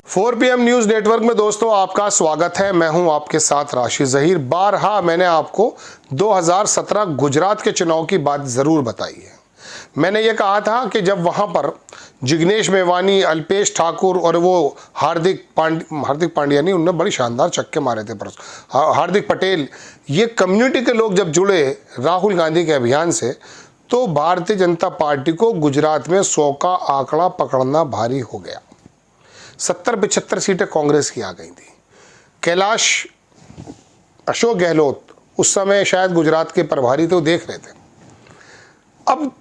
4PM news network में दोस्तों आपका स्वागत है। मैं हूं आपके साथ राशि जहीर। बारहा मैंने आपको 2017 गुजरात के चुनाव की बात जरूर बताई है। मैंने ये कहा था कि जब वहां पर जिग्नेश मेवानी, अल्पेश ठाकुर और वो हार्दिक पांड्या नहीं, उन्होंने बड़ी शानदार छक्के मारे थे पर हार्दिक पटेल, ये कम्युनिटी के लोग जब जुड़े राहुल गांधी के अभियान से, तो भारतीय जनता पार्टी को गुजरात में 100 का आंकड़ा पकड़ना भारी हो गया। 70-75 सीटें कांग्रेस की आ गई थी। कैलाश अशोक गहलोत उस समय शायद गुजरात के प्रभारी थे, वो देख रहे थे। अब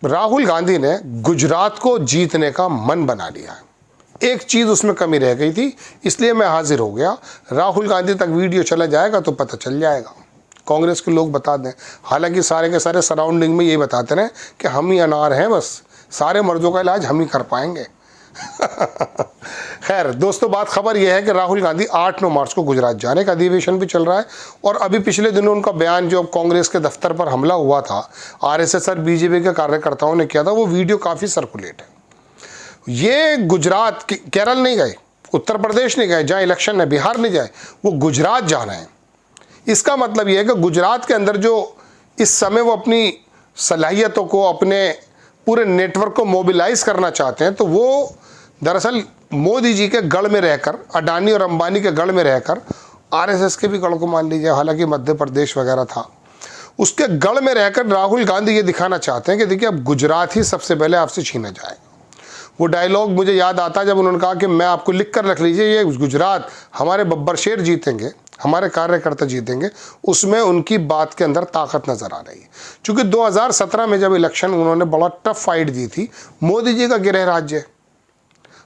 राहुल गांधी ने गुजरात को जीतने का मन बना लिया है। एक चीज उसमें कमी रह गई थी, इसलिए मैं हाजिर हो गया। राहुल गांधी तक वीडियो चला जाएगा तो पता चल जाएगा, कांग्रेस के लोग बता दें। हालांकि सारे के सारे सराउंडिंग में ये बताते रहे कि हम ही अनार हैं, बस सारे मर्दों का इलाज हम ही कर पाएंगे। खैर दोस्तों, बात खबर यह है कि राहुल गांधी 8-9 मार्च को गुजरात जाने का अधिवेशन भी चल रहा है। और अभी पिछले दिनों उनका बयान जो कांग्रेस के दफ्तर पर हमला हुआ था, आरएसएस और बीजेपी के कार्यकर्ताओं ने किया था, वो वीडियो काफ़ी सर्कुलेट है। ये गुजरात, केरल नहीं गए, उत्तर प्रदेश नहीं गए जहाँ इलेक्शन है, बिहार नहीं जाए, वो गुजरात जाना है। इसका मतलब यह है कि गुजरात के अंदर जो इस समय वो अपनी सलाहियतों को, अपने पूरे नेटवर्क को मोबिलाइज करना चाहते हैं, तो वो दरअसल मोदी जी के गढ़ में रहकर, अडानी और अंबानी के गढ़ में रहकर, आरएसएस के भी गढ़ को मान लीजिए, हालांकि मध्य प्रदेश वगैरह था, उसके गढ़ में रहकर राहुल गांधी ये दिखाना चाहते हैं कि देखिए अब गुजरात ही सबसे पहले आपसे छीना जाएगा। वो डायलॉग मुझे याद आता है जब उन्होंने कहा कि मैं आपको लिख कर रख लीजिए, ये गुजरात हमारे बब्बर शेर जीतेंगे, हमारे कार्यकर्ता जीतेंगे। उसमें उनकी बात के अंदर ताकत नजर आ रही है। क्योंकि 2017 में जब इलेक्शन उन्होंने बड़ा टफ फाइट दी थी, मोदी जी का गृह राज्य,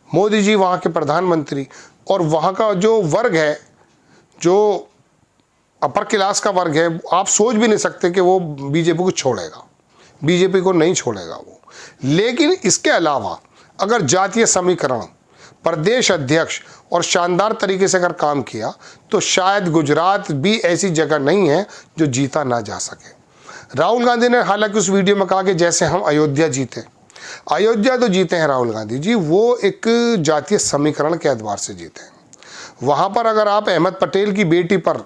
मोदी जी वहाँ के प्रधानमंत्री, और वहाँ का जो वर्ग है, जो अपर क्लास का वर्ग है, आप सोच भी नहीं सकते कि वो बीजेपी को छोड़ेगा, बीजेपी को नहीं छोड़ेगा वो। लेकिन इसके अलावा अगर जातीय समीकरण, प्रदेश अध्यक्ष और शानदार तरीके से अगर काम किया, तो शायद गुजरात भी ऐसी जगह नहीं है जो जीता ना जा सके। राहुल गांधी ने हालांकि उस वीडियो में कहा कि जैसे हम अयोध्या जीते, अयोध्या तो जीते हैं राहुल गांधी जी, वो एक जातीय समीकरण के एतबार से जीते हैं। वहाँ पर अगर आप अहमद पटेल की बेटी पर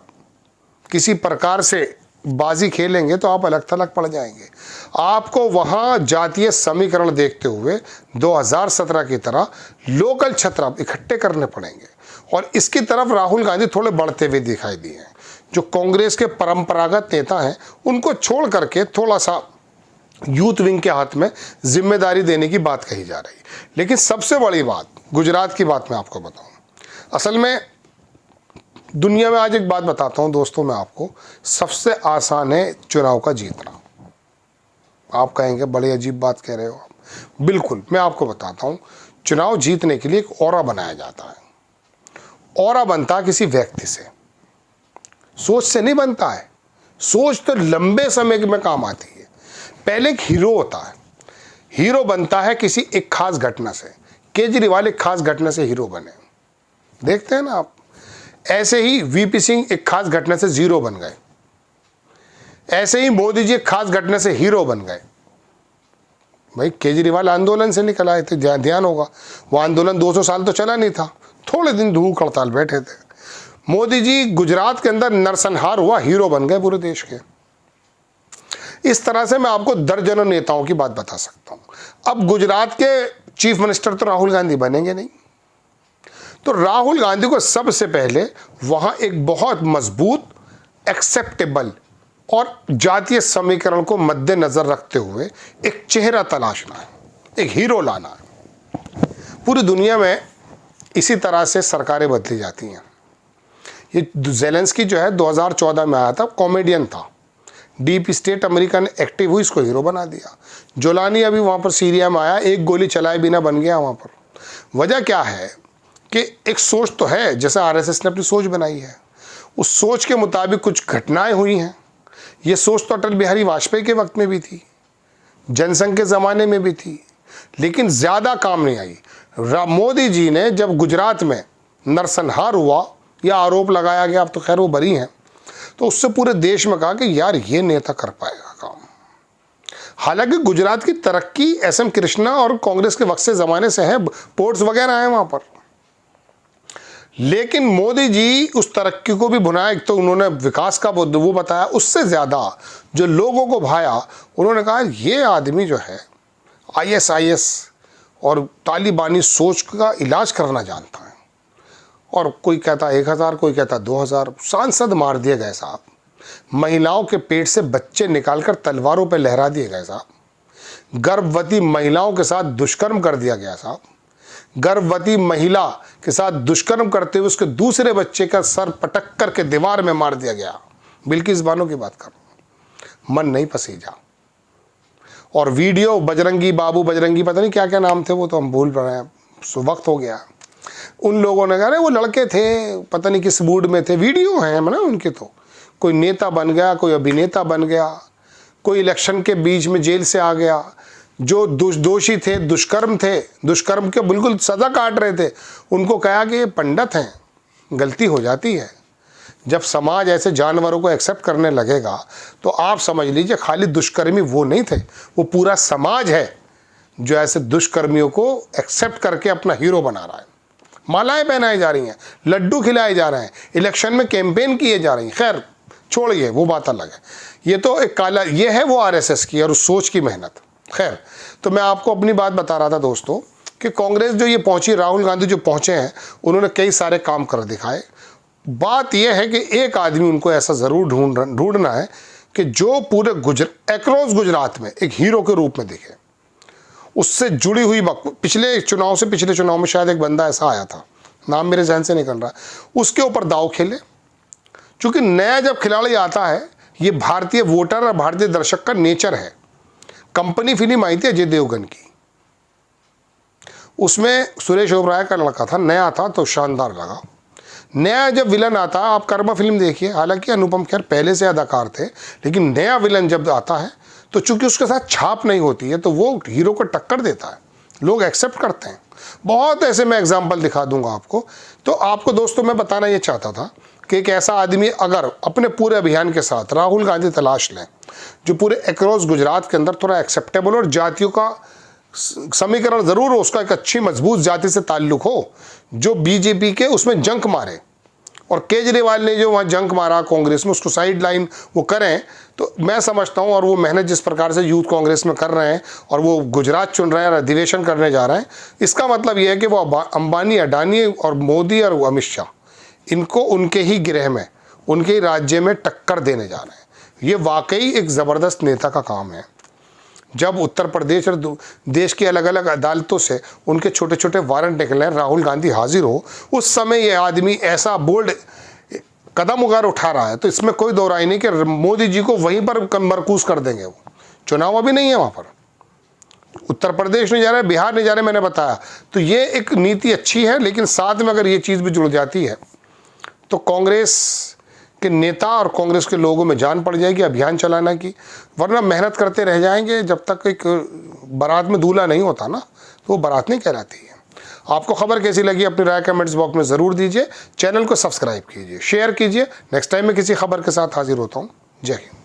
किसी प्रकार से बाजी खेलेंगे तो आप अलग थलग पड़ जाएंगे। आपको वहाँ जातीय समीकरण देखते हुए 2017 की तरह लोकल छत्र इकट्ठे करने पड़ेंगे। और इसकी तरफ राहुल गांधी थोड़े बढ़ते हुए दिखाई दिए हैं। जो कांग्रेस के परंपरागत नेता हैं, उनको छोड़ करके थोड़ा सा यूथ विंग के हाथ में जिम्मेदारी देने की बात कही जा रही है। लेकिन सबसे बड़ी बात, गुजरात की बात मैं आपको बताऊं, असल में दुनिया में आज एक बात बताता हूं दोस्तों मैं आपको, सबसे आसान है चुनाव का जीतना। आप कहेंगे बड़ी अजीब बात कह रहे हो आप। बिल्कुल, मैं आपको बताता हूं, चुनाव जीतने के लिए एक ऑरा बनाया जाता है। ऑरा बनता है किसी व्यक्ति से, सोच से नहीं बनता है। सोच तो लंबे समय में काम आती है। पहले एक हीरो होता है, हीरो बनता है किसी एक खास घटना से। केजरीवाल एक खास घटना से हीरो बने, देखते हैं ना आप। ऐसे ही वीपी सिंह एक खास घटना से जीरो बन गए। ऐसे ही मोदी जी एक खास घटना से हीरो बन गए। भाई केजरीवाल आंदोलन से निकल आए थे, ध्यान होगा। वो आंदोलन 200 साल तो चला नहीं था, थोड़े दिन भूख हड़ताल बैठे थे। मोदी जी गुजरात के अंदर नरसंहार हुआ, हीरो बन गए पूरे देश के। इस तरह से मैं आपको दर्जनों नेताओं की बात बता सकता हूं। अब गुजरात के चीफ मिनिस्टर तो राहुल गांधी बनेंगे नहीं, तो राहुल गांधी को सबसे पहले वहां एक बहुत मजबूत, एक्सेप्टेबल और जातीय समीकरण को मद्देनजर रखते हुए एक चेहरा तलाशना है, एक हीरो लाना है। पूरी दुनिया में इसी तरह से सरकारें बदली जाती हैं। ये ज़ेलेंस्की जो है 2014 में आया था, कॉमेडियन था, डीप स्टेट अमेरिका ने एक्टिव हुई, इसको हीरो बना दिया। जोलानी अभी वहाँ पर सीरिया में आया, एक गोली चलाए बिना बन गया वहाँ पर। वजह क्या है कि एक सोच तो है, जैसे आरएसएस ने अपनी सोच बनाई है, उस सोच के मुताबिक कुछ घटनाएं हुई हैं। ये सोच तो अटल बिहारी वाजपेयी के वक्त में भी थी, जनसंघ के ज़माने में भी थी, लेकिन ज़्यादा काम नहीं आई। मोदी जी ने जब गुजरात में नरसंहार हुआ या आरोप लगाया गया, अब तो खैर वो बरी हैं, तो उससे पूरे देश में कहा कि यार ये नेता कर पाएगा काम। हालांकि गुजरात की तरक्की एसएम कृष्णा और कांग्रेस के वक्त से ज़माने से है, पोर्ट्स वगैरह हैं वहाँ पर, लेकिन मोदी जी उस तरक्की को भी भुनाया। एक तो उन्होंने विकास का वो बताया, उससे ज़्यादा जो लोगों को भाया, उन्होंने कहा ये आदमी जो है ISIS और तालिबानी सोच का इलाज करना जानता है। और कोई कहता 1000, कोई कहता 2000 सांसद मार दिए गए साहब, महिलाओं के पेट से बच्चे निकालकर तलवारों पर लहरा दिए गए साहब, गर्भवती महिलाओं के साथ दुष्कर्म कर दिया गया साहब, गर्भवती महिला के साथ दुष्कर्म करते हुए उसके दूसरे बच्चे का सर पटक करके दीवार में मार दिया गया। बिल्किस बानो की बात कर, मन नहीं पसीजा। और वीडियो बजरंगी बाबू, बजरंगी पता नहीं क्या क्या नाम थे, वो तो हम भूल रहे हैं, वक्त हो गया। उन लोगों ने कहा वो लड़के थे, पता नहीं किस मूड में थे, वीडियो हैं ना उनके, तो कोई नेता बन गया, कोई अभिनेता बन गया, कोई इलेक्शन के बीच में जेल से आ गया। जो दोषी थे, दुष्कर्म थे, दुष्कर्म के बिल्कुल सज़ा काट रहे थे, उनको कहा कि ये पंडित हैं, गलती हो जाती है। जब समाज ऐसे जानवरों को एक्सेप्ट करने लगेगा तो आप समझ लीजिए खाली दुष्कर्मी वो नहीं थे, वो पूरा समाज है जो ऐसे दुष्कर्मियों को एक्सेप्ट करके अपना हीरो बना रहा है। मालाएं पहनाई जा रही हैं, लड्डू खिलाए जा रहे हैं, इलेक्शन में कैंपेन किए जा रही हैं। खैर छोड़िए, वो बात अलग है। ये तो एक काला, ये है वो RSS की और उस सोच की मेहनत। खैर, तो मैं आपको अपनी बात बता रहा था दोस्तों कि कांग्रेस जो ये पहुंची, राहुल गांधी जो पहुंचे हैं, उन्होंने कई सारे काम कर दिखाए। बात यह है कि एक आदमी उनको ऐसा ज़रूर ढूंढना है कि जो पूरे अक्रॉस गुजरात में एक हीरो के रूप में दिखे। उससे जुड़ी हुई पिछले चुनाव में शायद एक बंदा ऐसा आया था, नाम मेरे जहन से निकल रहा है, उसके ऊपर दाव खेले। क्योंकि नया जब खिलाड़ी आता है, ये भारतीय वोटर और भारतीय दर्शक का नेचर है। कंपनी फिल्म आई थी अजय देवगन की, उसमें सुरेश ओबराय का लड़का था, नया था तो शानदार लगा। नया जब विलन आता, आप कर्मा फिल्म देखिए, हालांकि अनुपम खेर पहले से अदाकार थे, लेकिन नया विलन जब आता है तो चूंकि उसके साथ छाप नहीं होती है तो वो हीरो को टक्कर देता है, लोग एक्सेप्ट करते हैं। बहुत ऐसे मैं एग्जाम्पल दिखा दूंगा आपको। तो आपको दोस्तों मैं बताना ये चाहता था कि एक ऐसा आदमी अगर अपने पूरे अभियान के साथ राहुल गांधी तलाश लें, जो पूरे अक्रॉस गुजरात के अंदर थोड़ा एक्सेप्टेबल और जातियों का समीकरण ज़रूर हो, उसका एक अच्छी मजबूत जाति से ताल्लुक़ हो, जो बीजेपी के उसमें जंक मारे। और केजरीवाल ने जो वहाँ जंक मारा कांग्रेस में, उसको साइड लाइन वो करें, तो मैं समझता हूँ, और वो मेहनत जिस प्रकार से यूथ कांग्रेस में कर रहे हैं और वो गुजरात चुन रहे हैं और अधिवेशन करने जा रहे हैं, इसका मतलब ये है कि वो अंबानी, अडानी और मोदी और अमित शाह, इनको उनके ही गृह में, उनके ही राज्य में टक्कर देने जा रहे हैं। ये वाकई एक ज़बरदस्त नेता का काम है। जब उत्तर प्रदेश और देश की अलग अलग अदालतों से उनके छोटे छोटे वारंट निकले, राहुल गांधी हाजिर हो, उस समय ये आदमी ऐसा बोल्ड कदम उठा रहा है, तो इसमें कोई दो राय नहीं कि मोदी जी को वहीं पर मरकूज कर देंगे। वो चुनाव अभी नहीं है वहाँ पर, उत्तर प्रदेश नहीं जा रहा है, बिहार नहीं जा रहे, मैंने बताया। तो ये एक नीति अच्छी है, लेकिन साथ में अगर ये चीज़ भी जुड़ जाती है तो कांग्रेस के नेता और कांग्रेस के लोगों में जान पड़ जाएगी अभियान चलाना की, वरना मेहनत करते रह जाएंगे। जब तक एक बारात में दूल्हा नहीं होता ना, तो वो बारात नहीं कहलाती है। आपको खबर कैसी लगी अपनी राय कमेंट्स बॉक्स में ज़रूर दीजिए। चैनल को सब्सक्राइब कीजिए, शेयर कीजिए। नेक्स्ट टाइम मैं किसी खबर के साथ हाजिर होता हूँ। जय हिंद।